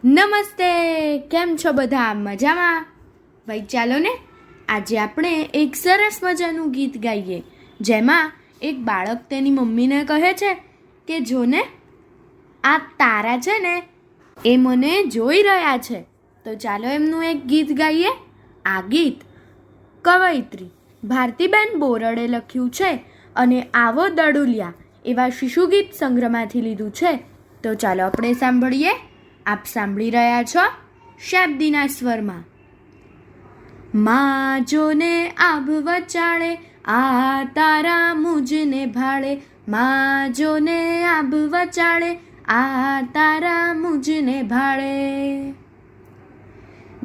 નમસ્તે, કેમ છો બધા? મજામાં? ભાઈ ચાલો ને આજે આપણે એક સરસ મજાનું ગીત ગાઈએ, જેમાં એક બાળક તેની મમ્મીને કહે છે કે જો ને આ તારા છે ને એ મને જોઈ રહ્યા છે. તો ચાલો એમનું એક ગીત ગાઈએ. આ ગીત કવયિત્રી ભારતીબેન બોરડે લખ્યું છે અને આવો દડુલિયા એવા શિશુગીત સંગ્રહમાંથી લીધું છે. તો ચાલો આપણે સાંભળીએ. આપ સાંભળી રહ્યા છો શાબ્દીના સ્વરમાં. માં જોને આભ વચાળે આ તારા મુજને ભાળે, માં જોને આભ વચાળે આ તારા મુજને ભાળે.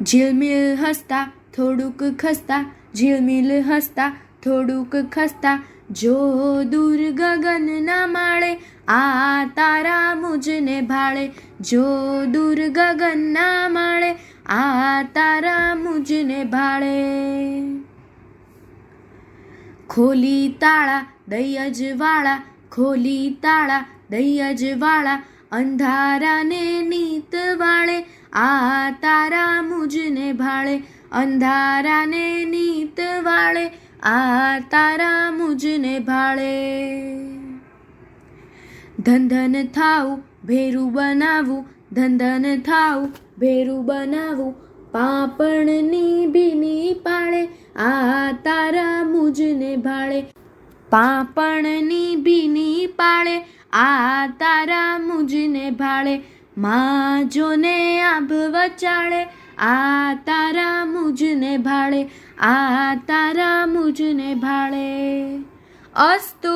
ઝીલમિલ હસતા થોડુંક ખસતા, ઝીલમિલ હસતા થોડુંક ખસતા, જો દૂર ગગન ના માળે આ તારા મુજને ભાળે, જો દૂર ગગન ના માળે આ તારા મુજને ભાળે. ખોલી તાળા દૈયજ વાળા, ખોલી તાળા દૈયજ વાળા, અંધારાને નીત વાળે આ તારા મુજને ભાળે, અંધારાને નીત વાળે આ તારા મુજને ભાળે. ધન ધન થાવું ભેરું બનાવું, ધન ધન થાવું ભેરું બનાવું, પાપણની ભીની પાળે આ તારા મુજને ભાળે, પાપણની ભીની પાળે આ તારા મુજને ભાળે. માં જોને આભ વચાળે આ તારા મુજને ભાળે, આ તારા મુજને ભાળે. અસ્તુ.